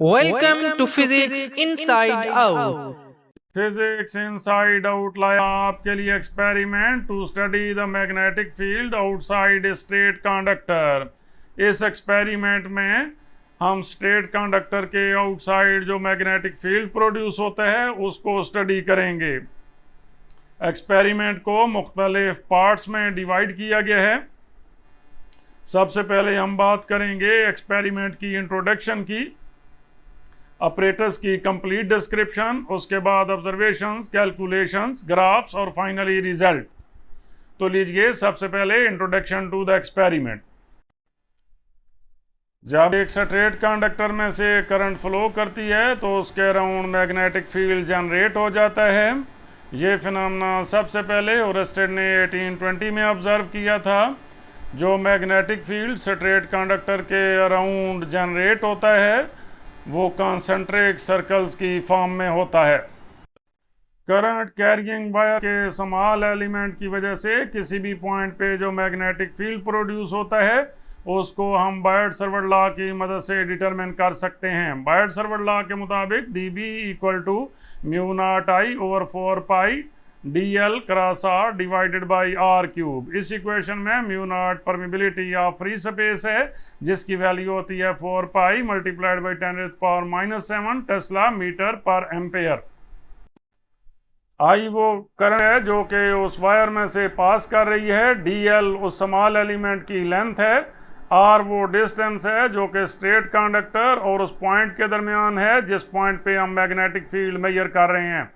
Welcome to Physics Inside Out. Physics inside out लाया आपके लिए experiment to study the magnetic field outside straight conductor. इस experiment में हम स्ट्रेट कंडक्टर के आउटसाइड जो मैग्नेटिक फील्ड प्रोड्यूस होता है उसको स्टडी करेंगे। एक्सपेरिमेंट को मुख्तलिफ पार्ट्स में डिवाइड किया गया है। सबसे पहले हम बात करेंगे एक्सपेरिमेंट की इंट्रोडक्शन की, ऑपरेटर्स की कंप्लीट डिस्क्रिप्शन, उसके बाद ऑब्जर्वेशंस, कैलकुलेशंस, ग्राफ्स और फाइनली रिजल्ट। तो लीजिए सबसे पहले इंट्रोडक्शन टू द एक्सपेरिमेंट। जब एक स्ट्रेट कंडक्टर में से करंट फ्लो करती है तो उसके अराउंड मैग्नेटिक फील्ड जनरेट हो जाता है। ये फिनोमेना सबसे पहले ओरस्टेड ने 1820 में ऑब्जर्व किया था। जो मैग्नेटिक फील्ड स्ट्रेट कंडक्टर के अराउंड जनरेट होता है वो कॉन्सेंट्रिक सर्कल्स की फॉर्म में होता है। करंट कैरिंग वायर के स्मॉल एलिमेंट की वजह से किसी भी पॉइंट पे जो मैग्नेटिक फील्ड प्रोड्यूस होता है उसको हम बायट-सावर्त लॉ की मदद से डिटरमिन कर सकते हैं। बायट-सावर्त लॉ के मुताबिक dB equal to mu naught I over 4 pi dl cross r divided by r cube. इस इक्वेशन में mu naught permeability of free space है जिसकी वैल्यू होती है 4 pi multiplied by 10⁻⁷ tesla metre per ampere. I वो current है जो कि उस वायर में से पास कर रही है, dl उस स्मॉल एलिमेंट की लेंथ है, r वो डिस्टेंस है जो कि स्ट्रेट कंडक्टर और उस पॉइंट के दरमियान है जिस पॉइंट पे हम मैग्नेटिक फील्ड मेजर कर रहे हैं।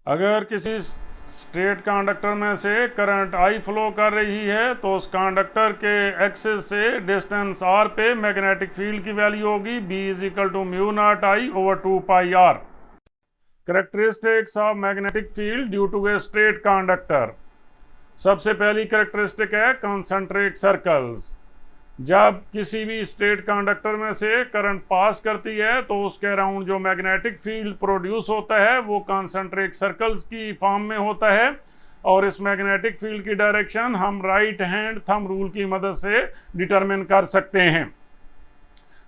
अगर किसी स्ट्रेट कंडक्टर में से करंट आई फ्लो कर रही है तो उस कंडक्टर के एक्सिस से डिस्टेंस r पे मैग्नेटिक फील्ड की वैल्यू होगी B is equal to mu naught I over 2 pi r। Characteristics of magnetic field due to a straight conductor. सबसे पहली कैरेक्टरिस्टिक है कॉन्सेंट्रिक सर्कल्स। जब किसी भी स्ट्रेट कंडक्टर में से करंट पास करती है तो उसके अराउंड जो मैग्नेटिक फील्ड प्रोड्यूस होता है वो कॉन्सेंट्रिक सर्कल्स की फॉर्म में होता है और इस मैग्नेटिक फील्ड की डायरेक्शन हम राइट हैंड थंब रूल की मदद से डिटरमिन कर सकते हैं।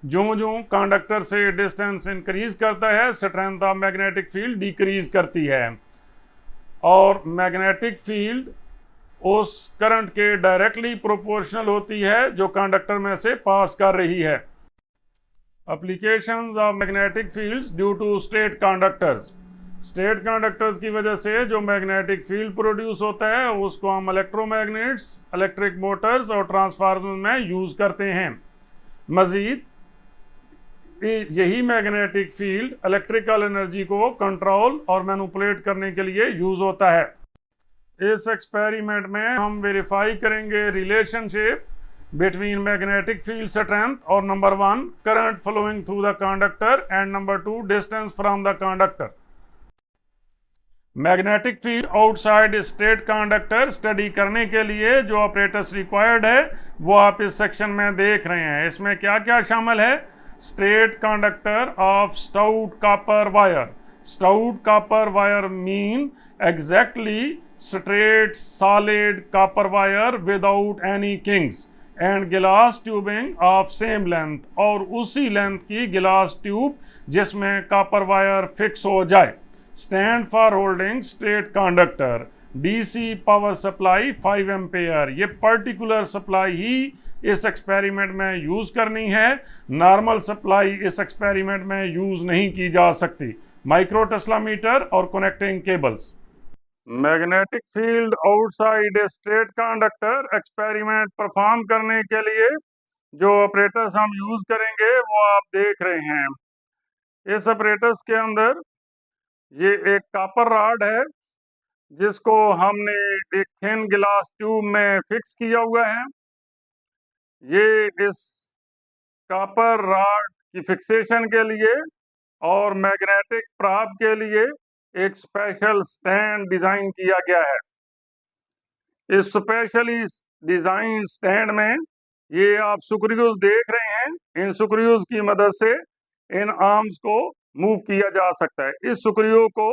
जो जो कंडक्टर से डिस्टेंस इंक्रीज करता है strength of magnetic field decrease करती है और मैग्नेटिक फील्ड उस करंट के डायरेक्टली प्रोपोर्शनल होती है जो कंडक्टर में से पास कर रही है। Applications of magnetic fields due to straight conductors. Straight conductors की वजह से जो मैग्नेटिक फील्ड प्रोड्यूस होता है उसको हम इलेक्ट्रोमैग्नेट्स, इलेक्ट्रिक मोटर्स और ट्रांसफार्मर में यूज़ करते हैं। मज़ीद यही मैग्नेटिक फील्ड इलेक्ट्रिकल एनर्जी को कंट्रोल और मैनिपुलेट करने के लिए यूज़ होता है। इस एक्सपेरिमेंट में हम वेरीफाई करेंगे relationship between magnetic field strength और number 1 current flowing through the conductor and number 2 distance from the conductor. Magnetic field outside straight conductor study करने के लिए जो ऑपरेटर्स रिक्वायर्ड है वो आप इस सेक्शन में देख रहे हैं। इसमें क्या क्या शामिल है? Straight conductor of stout copper wire. Stout copper wire mean exactly straight solid copper wire without any kinks and glass tubing of same length और उसी लेंथ की गिलास ट्यूब जिसमें कॉपर वायर फिक्स हो जाए। Stand for holding straight conductor. DC power supply 5 ampere. ये particular supply ही इस experiment में यूज़ करनी है, नॉर्मल सप्लाई इस एक्सपेरिमेंट में यूज़ नहीं की जा सकती। माइक्रो टेस्ला मीटर और connecting cables. Magnetic field outside straight conductor experiment perform करने के लिए जो ऑपरेटर्स हम यूज़ करेंगे वो आप देख रहे हैं। इस ऑपरेटर्स के अंदर ये एक कॉपर रॉड है जिसको हमने एक थिन ग्लास ट्यूब में फिक्स किया हुआ है। ये इस कॉपर रॉड की फिक्सेशन के लिए और मैग्नेटिक प्रॉप के लिए एक स्पेशल स्टैंड डिजाइन किया गया है। इस स्पेशली डिजाइन स्टैंड में ये आप स्क्रूज देख रहे हैं। इन स्क्रूज की मदद से इन आर्म्स को मूव किया जा सकता है। इस स्क्रू को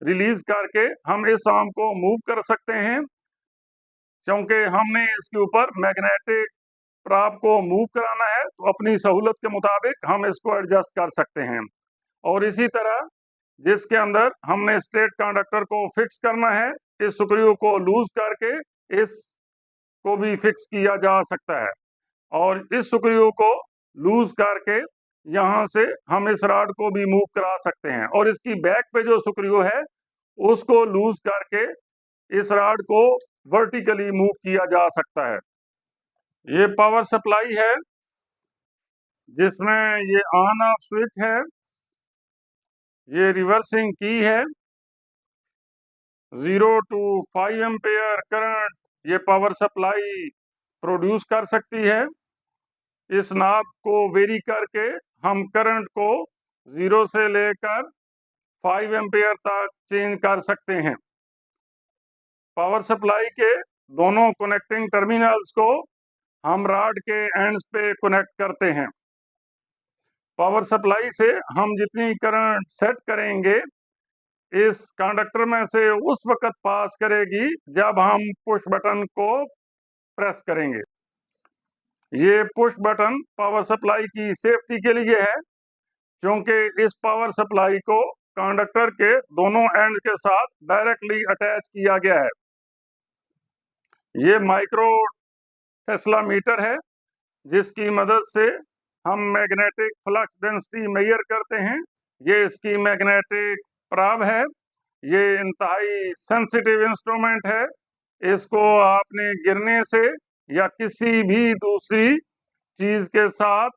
रिलीज करके हम इस आर्म को मूव कर सकते हैं क्योंकि हमने इसके ऊपर मैग्नेटिक प्राप को मूव कराना है तो अपनी सहूलत के मुताबिक हम इसको एडजस्ट कर सकते हैं। और इसी तरह जिसके अंदर हमने स्ट्रेट कंडक्टर को फिक्स करना है, इस स्क्रू को लूज करके इसको भी फिक्स किया जा सकता है। और इस स्क्रू को लूज करके यहाँ से हम इस रॉड को भी मूव करा सकते हैं। और इसकी बैक पे जो स्क्रू है उसको लूज करके इस रॉड को वर्टिकली मूव किया जा सकता है। ये पावर सप्लाई है जिसमें ये ऑन ऑफ स्विच है, ये रिवर्सिंग की है। 0 to 5 एम्पेयर करंट ये पावर सप्लाई प्रोड्यूस कर सकती है। इस नाब को वेरी करके हम करंट को 0 से लेकर 5 एम्पेयर तक चेंज कर सकते हैं। पावर सप्लाई के दोनों कनेक्टिंग टर्मिनल्स को हम रॉड के एंड्स पे कनेक्ट करते हैं। पावर सप्लाई से हम जितनी करंट सेट करेंगे इस कंडक्टर में से उस वक्त पास करेगी जब हम पुश बटन को प्रेस करेंगे। ये पुश बटन पावर सप्लाई की सेफ्टी के लिए है, क्योंकि इस पावर सप्लाई को कंडक्टर के दोनों एंड के साथ डायरेक्टली अटैच किया गया है। ये माइक्रो टेस्ला मीटर है जिसकी मदद से हम मैग्नेटिक फ्लक्स डेंसिटी मेजर करते हैं। ये इसकी मैग्नेटिक प्राब है। ये इंतहाई सेंसिटिव इंस्ट्रूमेंट है। इसको आपने गिरने से या किसी भी दूसरी चीज के साथ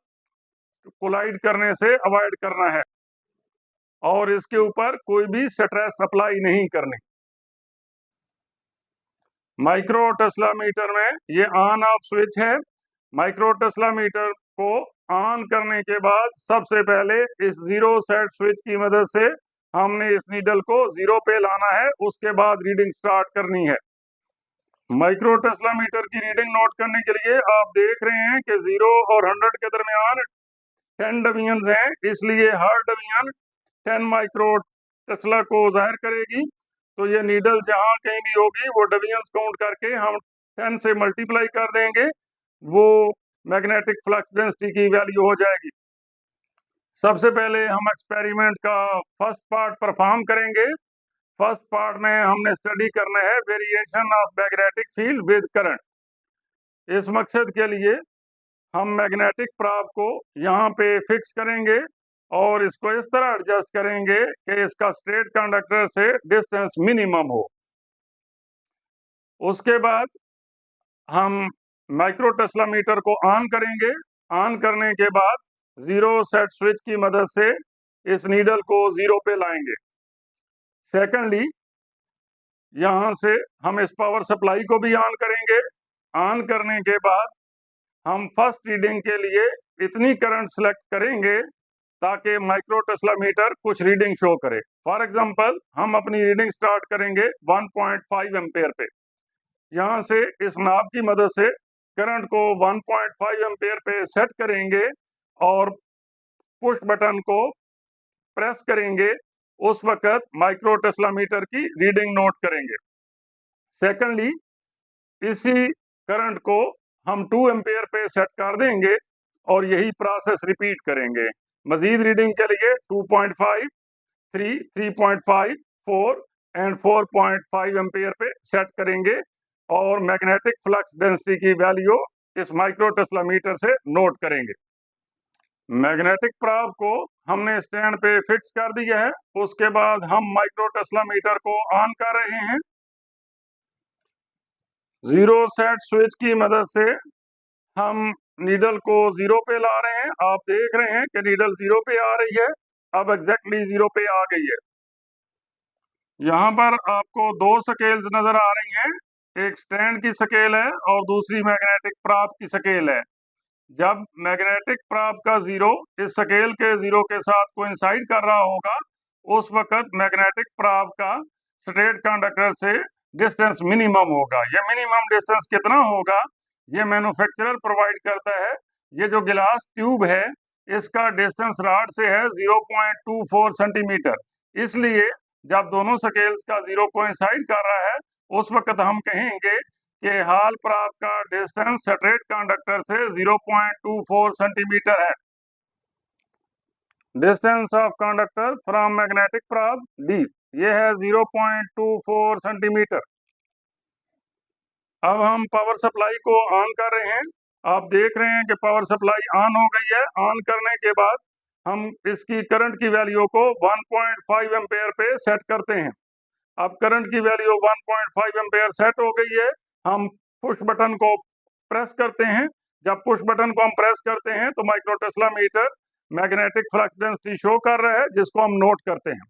कोलाइड करने से अवॉइड करना है और इसके ऊपर कोई भी स्ट्रेस अप्लाई नहीं करनी। माइक्रो टेस्ला मीटर में ये ऑन ऑफ स्विच है। माइक्रो टेस्ला मीटर को ऑन करने के बाद सबसे पहले इस जीरो सेट स्विच की मदद से हमने इस नीडल को 0 पे लाना है, उसके बाद रीडिंग स्टार्ट करनी है। माइक्रो टेस्ला मीटर की रीडिंग नोट करने के लिए आप देख रहे हैं कि 0 और 100 के दरमियान 10 डिवीजन हैं, इसलिए हर डिवीजन 10 माइक्रो टेस्ला को जाहिर करेगी। तो ये नीडल जहां कहीं भी होगी वो डिवीजन काउंट करके हम 10 से मल्टीप्लाई कर देंगे, वो मैग्नेटिक फ्लक्स डेंसिटी की वैल्यू हो जाएगी। सबसे पहले हम एक्सपेरिमेंट का फर्स्ट पार्ट परफॉर्म करेंगे। फर्स्ट पार्ट में हमने स्टडी करना है variation of magnetic field with current. इस मकसद के लिए हम मैग्नेटिक प्राब को यहाँ पे फिक्स करेंगे और इसको इस तरह एडजस्ट करेंगे कि इसका स्ट्रेट कंडक्टर से डिस्टेंस मिनिमम हो। उसके बाद हम माइक्रो टेस्ला मीटर को ऑन करेंगे। ऑन करने के बाद 0 सेट स्विच की मदद से इस नीडल को 0 पे लाएंगे। सेकेंडली यहाँ से हम इस पावर सप्लाई को भी ऑन करेंगे। ऑन करने के बाद हम फर्स्ट रीडिंग के लिए इतनी करंट सेलेक्ट करेंगे ताकि माइक्रो टेस्ला मीटर कुछ रीडिंग शो करे। फॉर एग्जांपल हम अपनी रीडिंग स्टार्ट करेंगे 1.5 एम्पेयर पे। यहाँ से इस नाब की मदद से करंट को 1.5 एम्पेयर पे सेट करेंगे और पुश बटन को प्रेस करेंगे, उस वक्त माइक्रो टेस्ला मीटर की रीडिंग नोट करेंगे। सेकेंडली इसी करंट को हम 2 एम्पेयर पे सेट कर देंगे और यही प्रोसेस रिपीट करेंगे। मजीद रीडिंग के लिए 2.5, 3, 3.5, 4 एंड 4.5 एम्पेयर पे सेट करेंगे और मैग्नेटिक फ्लक्स डेंसिटी की वैल्यू इस माइक्रो टेस्ला मीटर से नोट करेंगे। मैग्नेटिक प्राब को हमने स्टैंड पे फिक्स कर दिया है। उसके बाद हम माइक्रो टेस्ला मीटर को ऑन कर रहे हैं। 0 सेट स्विच की मदद से हम नीडल को 0 पे ला रहे हैं। आप देख रहे हैं कि नीडल 0 पे आ रही है, अब एग्जैक्टली 0 पे आ गई है। यहाँ पर आपको 2 स्केल्स नजर आ रही हैं, एक स्टैंड की स्केल है और दूसरी मैग्नेटिक प्राब की स्केल है। जब मैग्नेटिक प्राब का 0 इस स्केल के 0 के साथ कोइंसाइड कर रहा होगा, उस वक्त मैग्नेटिक प्राब का स्ट्रेट कंडक्टर से डिस्टेंस मिनिमम होगा। ये मिनिमम डिस्टेंस कितना होगा ये मैन्युफैक्चरर प्रोवाइड करता है। ये जो गिलास ट्यूब है इसका डिस्टेंस रॉड से है 0.24 सेंटीमीटर। इसलिए जब दोनों स्केल्स का 0 कोइंसाइड कर रहा है उस वक्त हम कहेंगे कि हाल प्राप्त का डिस्टेंस स्ट्रेट कंडक्टर से 0.24 सेंटीमीटर है। Distance of conductor from magnetic प्राप्त डी, ये है 0.24 सेंटीमीटर। अब हम पावर सप्लाई को ऑन कर रहे हैं। आप देख रहे हैं कि पावर सप्लाई ऑन हो गई है। ऑन करने के बाद हम इसकी करंट की वैल्यू को 1.5 एम्पेयर पे सेट करते हैं। अब करंट की वैल्यू 1.5 एम्पेयर सेट हो गई है। हम पुश बटन को प्रेस करते हैं। जब पुश बटन को हम प्रेस करते हैं तो micro tesla meter magnetic flux density show कर रहा है, जिसको हम नोट करते हैं।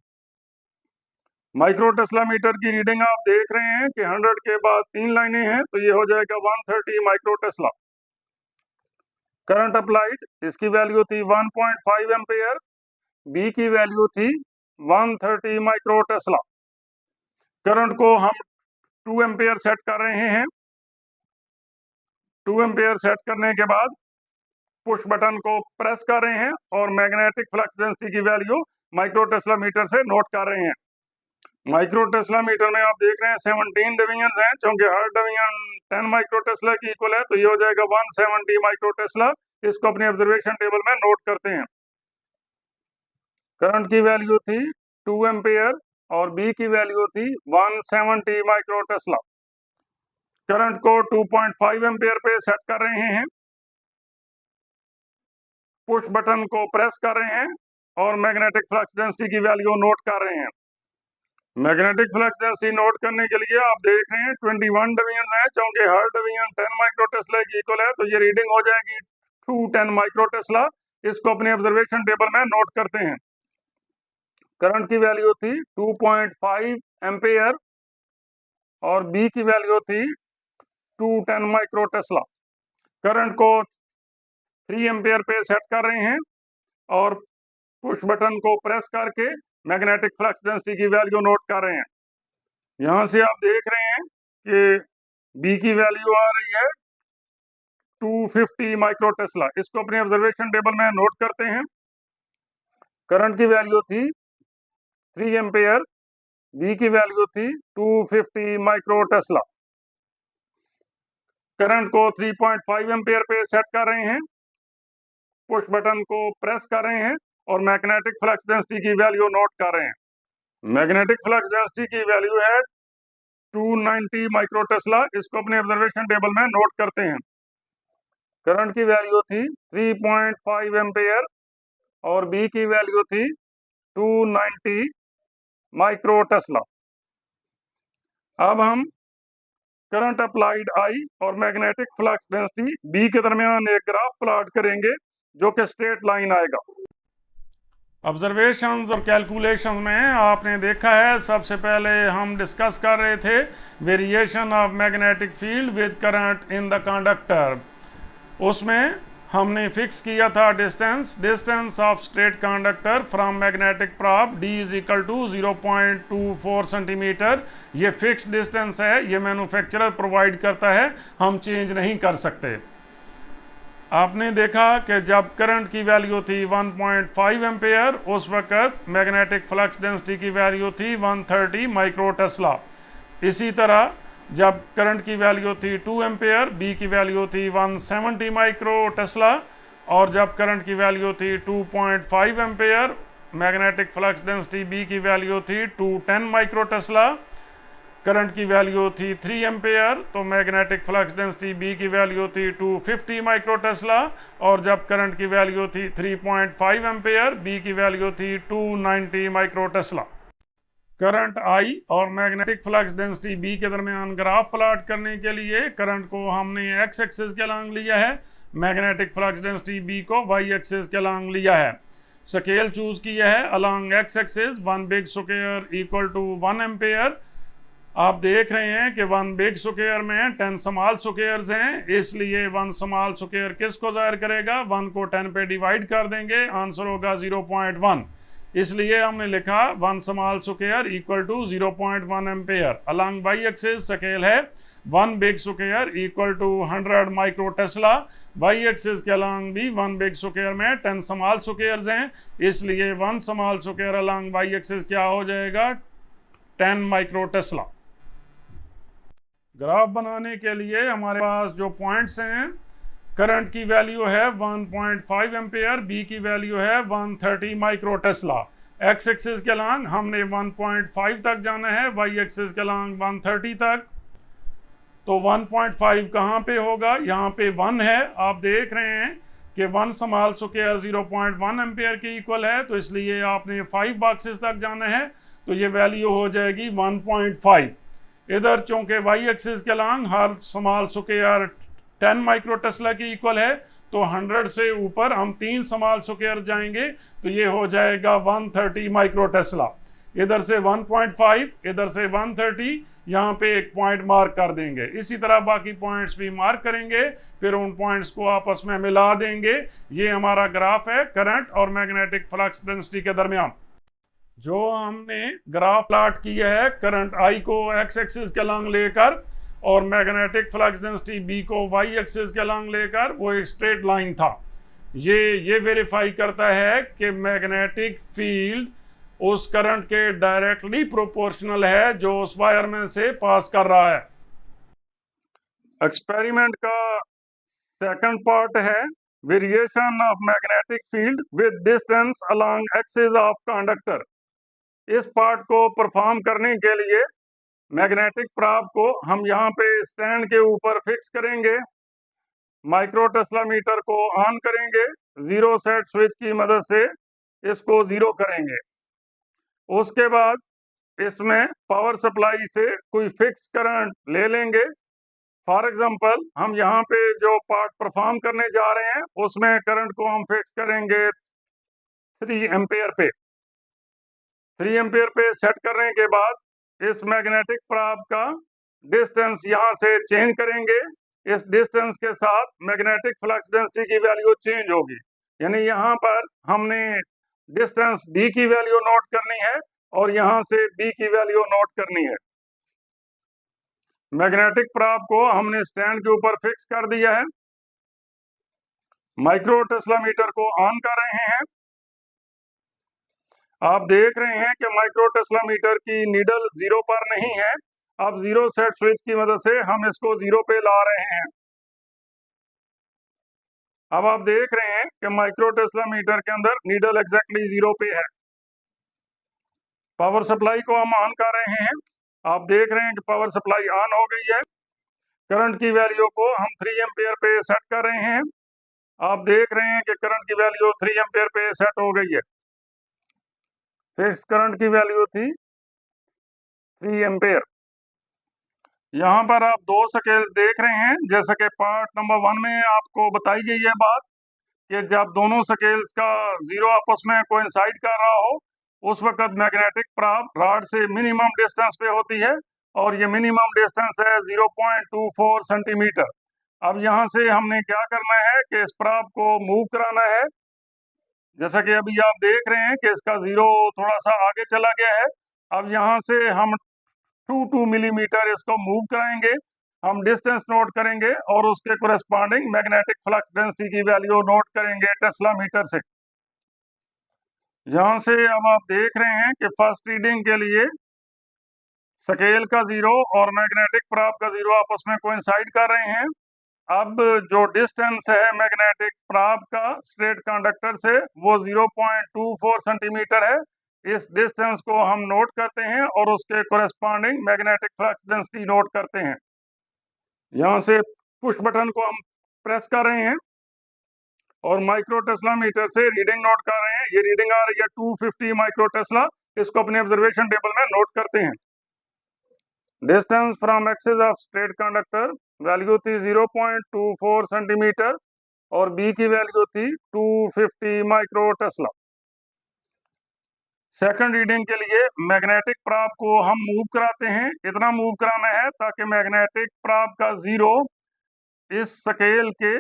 माइक्रो टेस्ला मीटर की रीडिंग आप देख रहे हैं कि 100 के बाद 3 लाइनें हैं, तो ये हो जाएगा 130 माइक्रो टेस्ला। करंट अप्लाइड, इसकी वैल्यू थी 1.5 एम्पेयर, बी की वैल्यू थी 130 माइक्रो टेस्ला। करंट को हम 2 एम्पेयर सेट कर रहे हैं। 2 एम्पेयर सेट करने के बाद पुश बटन को प्रेस कर रहे हैं और मैग्नेटिक फ्लक्स डेंसिटी की वैल्यू माइक्रो टेस्ला मीटर से नोट कर रहे हैं। माइक्रो टेस्ला मीटर में आप देख रहे हैं 17 डिवीजन हैं, क्योंकि हर डिवीजन 10 माइक्रो टेस्ला की इक्वल है, तो ये हो जाएगा 170 माइक्रो टेस्ला। इसको अपने ऑब्जर्वेशन टेबल में नोट करते हैं। करंट की वैल्यू थी 2 एम्पेयर और बी की वैल्यू थी 170 माइक्रो टेस्ला। करंट को 2.5 एम्पेयर पे सेट कर रहे हैं। पुश बटन को प्रेस कर रहे हैं और मैग्नेटिक फ्लक्स डेंसिटी की वैल्यू नोट कर रहे हैं। मैग्नेटिक फ्लक्स डेंसिटी नोट करने के लिए आप देख रहे हैं 21 डिवीजन है, क्योंकि हर डिवीजन 10 माइक्रो टेस्ला की इक्वल है, तो ये रीडिंग हो जाएगी 210 माइक्रो टेस्ला। इसको अपने ऑब्जर्वेशन टेबल में नोट करते हैं। करंट की वैल्यू थी 2.5 एम्पेयर और बी की वैल्यू थी 210 माइक्रो टेस्ला। करंट को 3 एम्पेयर पे सेट कर रहे हैं और पुश बटन को प्रेस करके मैग्नेटिक फ्लक्स डेंसिटी की वैल्यू नोट कर रहे हैं। यहां से आप देख रहे हैं कि बी की वैल्यू आ रही है 250 माइक्रो टेस्ला। इसको अपने ऑब्जर्वेशन टेबल में नोट करते हैं। करंट की वैल्यू थी 3 एम्पेयर, बी की वैल्यू थी 250 माइक्रो टेस्ला। करंट को 3.5 एम्पेयर पे सेट कर रहे हैं। पुश बटन को प्रेस कर रहे हैं और मैग्नेटिक फ्लक्स डेंसिटी की वैल्यू नोट कर रहे हैं। मैग्नेटिक फ्लक्स डेंसिटी की वैल्यू है 290 माइक्रो टेस्ला। इसको अपने ऑब्जर्वेशन टेबल में नोट करते हैं। करंट की वैल्यू थी 3.5 एम्पेयर और बी की वैल्यू थी 290 माइक्रो टेस्ला। अब हम करंट अप्लाइड आई और मैग्नेटिक फ्लक्स डेंसिटी बी के दरमियान एक ग्राफ प्लॉट करेंगे, जो कि स्ट्रेट लाइन आएगा। ऑब्जर्वेशंस और कैलकुलेशंस में आपने देखा है, सबसे पहले हम डिस्कस कर रहे थे variation of magnetic field with current in the conductor. उसमें हमने फिक्स किया था distance of straight conductor from magnetic probe D is equal to 0.24 centimetre. ये फिक्स डिस्टेंस है, ये मैन्युफैक्चरर प्रोवाइड करता है, हम चेंज नहीं कर सकते। आपने देखा कि जब करंट की वैल्यू थी 1.5 एम्पेयर, उस वक्त मैग्नेटिक फ्लक्स डेंसिटी की वैल्यू थी 130 माइक्रो टेस्ला। इसी तरह जब करंट की वैल्यू थी 2 एम्पेयर, बी की वैल्यू थी 170 माइक्रो टेस्ला, और जब करंट की वैल्यू थी 2.5 ampere, magnetic flux density B की वैल्यू थी 210 माइक्रो टेस्ला। करंट की वैल्यू थी 3 एम्पेयर, तो मैग्नेटिक फ्लक्स डेंसिटी बी की वैल्यू थी 250 माइक्रो टेस्ला, और जब करंट की वैल्यू थी 3.5 एम्पेयर, बी की वैल्यू थी 290 माइक्रो टेस्ला। करंट आई और मैग्नेटिक फ्लक्स डेंसिटी बी के दरमियान ग्राफ प्लॉट करने के लिए करंट को हमने एक्स एक्सिस के अलॉन्ग लिया है, मैग्नेटिक फ्लक्स डेंसिटी बी को वाई एक्सिस के अलॉन्ग लिया है। स्केल चूज किया है along X axis 1 big square equal to 1 ampere. आप देख रहे हैं कि 1 बिग स्क्वायर में 10 स्मॉल स्क्वायर्स हैं, इसलिए 1 स्मॉल स्क्वायर किसको जाहिर करेगा, 1 को 10 पे डिवाइड कर देंगे, आंसर होगा 0.1। इसलिए हमने लिखा 1 small square equal to 0.1 ampere. Along Y axis scale है 1 big square equal to 100 micro tesla. Y axis के अलॉन्ग भी 1 बिग स्क्वायर में 10 स्मॉल स्क्वायर्स हैं, इसलिए 1 small square along Y axis क्या हो जाएगा, 10 माइक्रो टेस्ला। ग्राफ बनाने के लिए हमारे पास जो पॉइंट्स हैं, करंट की वैल्यू है 1.5 एम्पेयर, बी की वैल्यू है 130 माइक्रो टेस्ला। एक्स एक्सिस के लॉन्ग हमने 1.5 तक जाना है, वाई एक्सिस के लॉन्ग 130 तक। तो 1.5 कहाँ पे होगा? यहाँ पे 1 है। आप देख रहे हैं कि 1 स्मॉल स्क्वायर 0.1 एम्पेयर के इक्वल है, तो इसलिए आपने 5 बॉक्सेस तक जाना है, तो ये वैल्यू हो जाएगी 1.5। इधर चूंकि वाई एक्सिस के लॉन्ग हर स्मॉल स्क्वायर 10 माइक्रो टेस्ला के इक्वल है, तो 100 से ऊपर हम 3 स्मॉल स्क्वायर जाएंगे, तो ये हो जाएगा 130 माइक्रो टेस्ला। इधर से 1.5, इधर से 130, यहाँ पे एक पॉइंट मार्क कर देंगे। इसी तरह बाकी पॉइंट्स भी मार्क करेंगे, फिर उन पॉइंट्स को आपस में मिला देंगे। ये हमारा ग्राफ है करंट और मैग्नेटिक फ्लक्स डेंसिटी के दरमियान। जो हमने ग्राफ प्लॉट किया है करंट आई को एक्स एक्सिस के लॉन्ग लेकर और मैग्नेटिक फ्लक्स डेंसिटी बी को वाई एक्सिस के लॉन्ग लेकर, वो एक स्ट्रेट लाइन था। ये वेरीफाई करता है कि मैग्नेटिक फील्ड उस करंट के डायरेक्टली प्रोपोर्शनल है जो उस वायर में से पास कर रहा है। एक्सपेरिमेंट का सेकंड पार्ट है variation of magnetic field with distance along axis of conductor. इस पार्ट को परफॉर्म करने के लिए मैग्नेटिक प्रॉब को हम यहाँ पे स्टैंड के ऊपर फिक्स करेंगे, माइक्रो टेस्ला मीटर को ऑन करेंगे, जीरो सेट स्विच की मदद से इसको जीरो करेंगे। उसके बाद इसमें पावर सप्लाई से कोई फिक्स करंट ले लेंगे। फॉर एग्जांपल हम यहाँ पे जो पार्ट परफॉर्म करने जा रहे हैं उसमें करंट को हम फिक्स करेंगे 3 एम्पेयर पे। 3 एम्पेयर पे सेट करने के बाद इस मैग्नेटिक प्रॉब का डिस्टेंस यहाँ से चेंज करेंगे। इस डिस्टेंस के साथ मैग्नेटिक फ्लक्स डेंसिटी की वैल्यू चेंज होगी, यानी यहाँ पर हमने डिस्टेंस डी की वैल्यू नोट करनी है और यहाँ से बी की वैल्यू नोट करनी है। मैग्नेटिक प्रॉब को हमने स्टैंड के ऊपर फिक्स कर दिया है, माइक्रो टेस्ला मीटर को ऑन कर रहे हैं। आप देख रहे हैं कि माइक्रो टेस्ला मीटर की नीडल जीरो पर नहीं है। अब जीरो सेट स्विच की मदद से हम इसको जीरो पे ला रहे हैं। अब आप देख रहे हैं कि माइक्रो टेस्ला मीटर के अंदर नीडल एग्जैक्टली जीरो पे है। पावर सप्लाई को हम ऑन कर रहे हैं। आप देख रहे हैं कि पावर सप्लाई ऑन हो गई है। करंट की वैल्यू को हम 3 एम्पेयर पे सेट कर रहे हैं। आप देख रहे हैं कि करंट की वैल्यू 3 एम्पेयर पे सेट हो गई है। फिक्स करंट की वैल्यू थी 3 एम्पेयर। यहाँ पर आप 2 स्केल देख रहे हैं, जैसे कि पार्ट नंबर 1 में आपको बताई गई है बात कि जब दोनों स्केल्स का जीरो आपस में कोइंसाइड कर रहा हो उस वक्त मैग्नेटिक प्रॉब रॉड से मिनिमम डिस्टेंस पे होती है और ये मिनिमम डिस्टेंस है 0.24 सेंटीमीटर। अब यहाँ से हमने क्या करना है कि इस प्रॉब को मूव कराना है। जैसा कि अभी आप देख रहे हैं कि इसका जीरो थोड़ा सा आगे चला गया है। अब यहाँ से हम 2 मिलीमीटर इसको मूव कराएंगे। हम डिस्टेंस नोट करेंगे और उसके कोरेस्पॉन्डिंग मैग्नेटिक फ्लक्स डेंसिटी की वैल्यू नोट करेंगे टेस्ला मीटर से। यहाँ से अब आप देख रहे हैं कि फर्स्ट रीडिंग के लिए स्केल का जीरो और मैग्नेटिक प्रॉब का जीरो आपस में कोइंसाइड कर रहे हैं। अब जो डिस्टेंस है मैग्नेटिक प्रॉब का स्ट्रेट कंडक्टर से वो 0.24 सेंटीमीटर है। इस डिस्टेंस को हम नोट करते हैं और उसके corresponding magnetic flux density note करते हैं। यहाँ से पुश बटन को हम प्रेस कर रहे हैं और माइक्रो टेस्ला मीटर से रीडिंग नोट कर रहे हैं। ये रीडिंग आ रही है 250 माइक्रो टेस्ला। इसको अपने ऑब्जर्वेशन टेबल में नोट करते हैं। Distance from axis of straight conductor value थी 0.24 सेंटीमीटर और बी की वैल्यू थी 250 माइक्रो टेस्ला। सेकंड रीडिंग के लिए मैग्नेटिक प्रॉब को हम मूव कराते हैं। इतना मूव कराना है ताकि मैग्नेटिक प्रॉब का जीरो इस स्केल के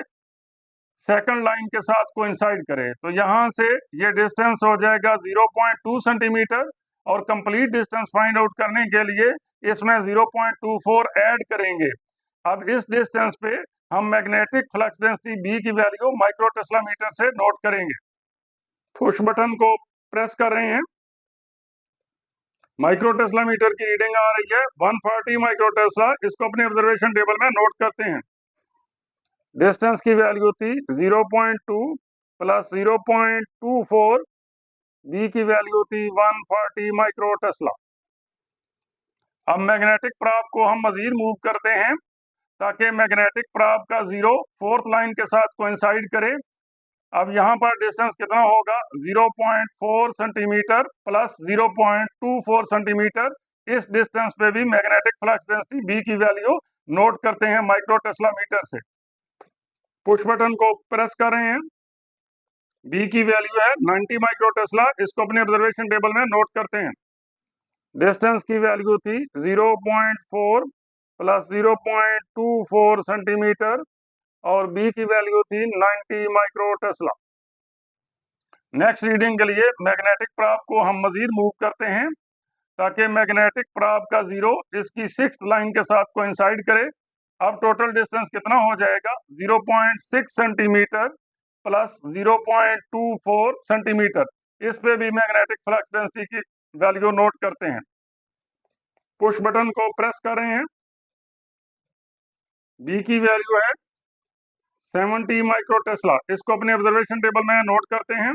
सेकंड लाइन के साथ कोइंसाइड करे। तो यहाँ से ये डिस्टेंस हो जाएगा 0.2 सेंटीमीटर और कंप्लीट डिस्टेंस फाइंड आउट करने के लिए इसमें 0.24 ऐड करेंगे। अब इस डिस्टेंस पे हम मैग्नेटिक फ्लक्स डेंसिटी बी की वैल्यू माइक्रो टेस्ला मीटर से नोट करेंगे। पुश बटन को प्रेस कर रहे हैं। माइक्रो टेस्ला मीटर की रीडिंग आ रही है 140 माइक्रो टेस्ला। इसको अपने ऑब्जर्वेशन टेबल में नोट करते हैं। डिस्टेंस की वैल्यू थी 0.2 प्लस 0.24, बी की वैल्यू थी 140 माइक्रो टेस्ला। अब मैग्नेटिक प्राप को हम मजीद मूव करते हैं ताकि मैग्नेटिक प्राप का जीरो फोर्थ लाइन के साथ कोइंसाइड करे। अब यहाँ पर डिस्टेंस कितना होगा 0.4 सेंटीमीटर प्लस 0.24 सेंटीमीटर। इस डिस्टेंस पे भी मैग्नेटिक फ्लक्स डेंसिटी बी की वैल्यू नोट करते हैं माइक्रो टेस्ला मीटर से। पुश बटन को प्रेस कर रहे हैं। बी की वैल्यू है 90 माइक्रो टेस्ला। इसको अपने ऑब्जर्वेशन टेबल में नोट करते हैं। डिस्टेंस की वैल्यू थी 0.4 प्लस 0.24 सेंटीमीटर और बी की वैल्यू थी 90 माइक्रो टेस्ला। नेक्स्ट रीडिंग के लिए मैग्नेटिक प्राप को हम मजीद मूव करते हैं ताकि मैग्नेटिक प्राप का जीरो इसकी सिक्स्थ लाइन के साथ कोइंसाइड करे। अब टोटल डिस्टेंस कितना हो जाएगा 0.6 सेंटीमीटर प्लस 0.24 सेंटीमीटर। इस पे भी मैग्नेटिक फ्लक्स डेंसिटी की वैल्यू नोट करते हैं। पुश बटन को प्रेस कर रहे हैं। बी की वैल्यू है 70 माइक्रो टेस्ला। इसको अपने ऑब्जर्वेशन टेबल में नोट करते हैं।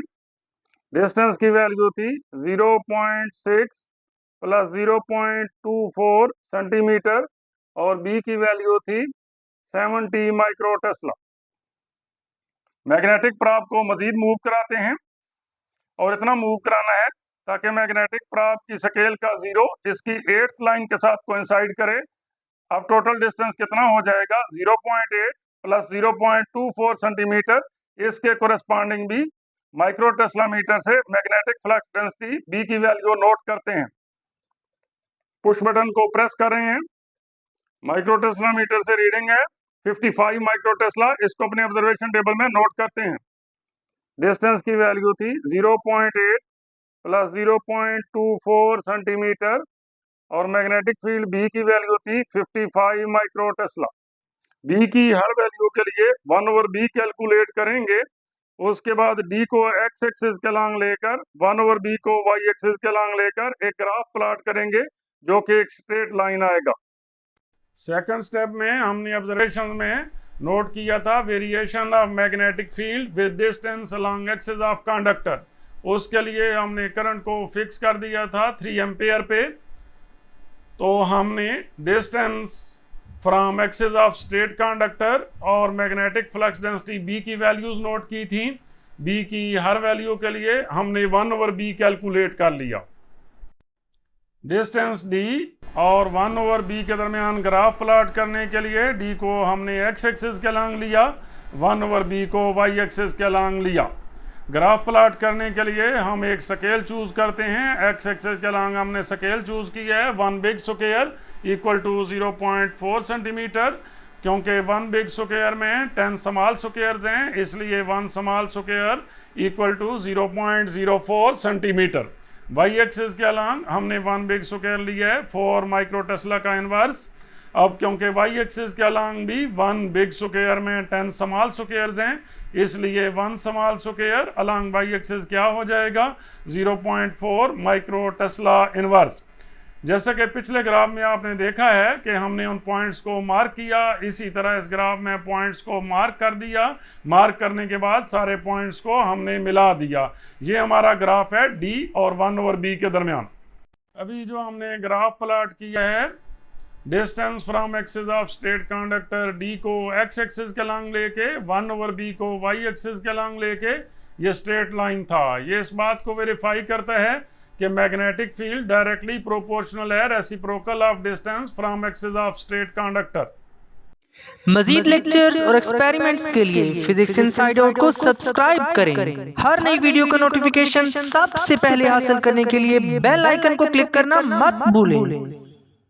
डिस्टेंस की वैल्यू थी 0.6 प्लस 0.24 सेंटीमीटर और बी की वैल्यू थी 70 माइक्रो टेस्ला। मैग्नेटिक प्राप को मजीद मूव कराते हैं और इतना मूव कराना है ताकि मैग्नेटिक प्राप की स्केल का जीरो इसकी 8th लाइन के साथ कोइंसाइड करे। अब टोटल डिस्टेंस कितना हो जाएगा 0.8 प्लस 0.24 सेंटीमीटर। इसके कोरेस्पॉन्डिंग भी माइक्रो टेस्ला मीटर से मैग्नेटिक फ्लक्स डेंसिटी बी की वैल्यू नोट करते हैं। पुश बटन को प्रेस कर रहे हैं। माइक्रो टेस्ला मीटर से रीडिंग है 55 माइक्रो टेस्ला। इसको अपने ऑब्जर्वेशन टेबल में नोट करते हैं। डिस्टेंस की वैल्यू थी 0.8 प्लस 0.24 सेंटीमीटर और मैग्नेटिक फील्ड बी की वैल्यू थी 55 माइक्रो टेस्ला। बी की हर वैल्यू के लिए 1/b कैलकुलेट करेंगे। उसके बाद डी को एक्स एक्सिस के लॉन्ग लेकर 1/b को वाई एक्सिस के लॉन्ग लेकर एक ग्राफ प्लॉट करेंगे जो कि एक स्ट्रेट लाइन आएगा। सेकंड स्टेप में हमने ऑब्जर्वेशन में नोट किया था variation of magnetic field with distance along axis of conductor. उसके लिए हमने करंट को फिक्स कर दिया था 3 एम्पेयर पे। तो हमने distance from axis of straight conductor और मैग्नेटिक फ्लक्स डेंसिटी बी की वैल्यूज नोट की थी। बी की हर वैल्यू के लिए हमने 1/b कैलकुलेट कर लिया। डिस्टेंस डी और 1/b के दरमियान ग्राफ प्लॉट करने के लिए डी को हमने एक्स एक्सिस के लॉन्ग लिया, 1/b को वाई एक्सिस के लॉन्ग लिया। ग्राफ प्लॉट करने के लिए हम एक स्केल चूज करते हैं। एक्स एक्सिस के लॉन्ग हमने स्केल चूज किया है 1 big square equal to 0.4 centimetre. क्योंकि 1 बिग स्क्वायर में 10 स्मॉल स्क्वायर्स हैं इसलिए 1 small square equal to 0.04 centimetre. Y axis के अलॉन्ग हमने 1 बिग स्क्वायर लिया है 4 माइक्रो टेस्ला का इनवर्स। अब क्योंकि वाई एक्सिस के अलॉन्ग भी 1 बिग स्क्वायर में 10 स्मॉल स्क्वायर्स हैं इसलिए 1 small square along Y axis क्या हो जाएगा 0.4 माइक्रो टेस्ला इनवर्स। जैसे कि पिछले ग्राफ में आपने देखा है कि हमने उन पॉइंट्स को मार्क किया, इसी तरह इस ग्राफ में पॉइंट्स को मार्क कर दिया। मार्क करने के बाद सारे पॉइंट्स को हमने मिला दिया। ये हमारा ग्राफ है डी और 1/b के दरमियान। अभी जो हमने ग्राफ प्लॉट किया है distance from axis of straight conductor D को एक्स एक्सिस के लॉन्ग लेके 1/b को वाई एक्सिस के लॉन्ग लेके ये स्ट्रेट लाइन था। ये इस बात को वेरीफाई करता है कि मैग्नेटिक फील्ड डायरेक्टली प्रोपोर्शनल है reciprocal of distance from axis of straight conductor. मजीद लेक्चर्स और एक्सपेरिमेंट्स के लिए फिजिक्स इनसाइड आउट को सब्सक्राइब करें। हर नई वीडियो का नोटिफिकेशन सबसे पहले हासिल करने के लिए बेल आइकन को क्लिक करना मत भूलें।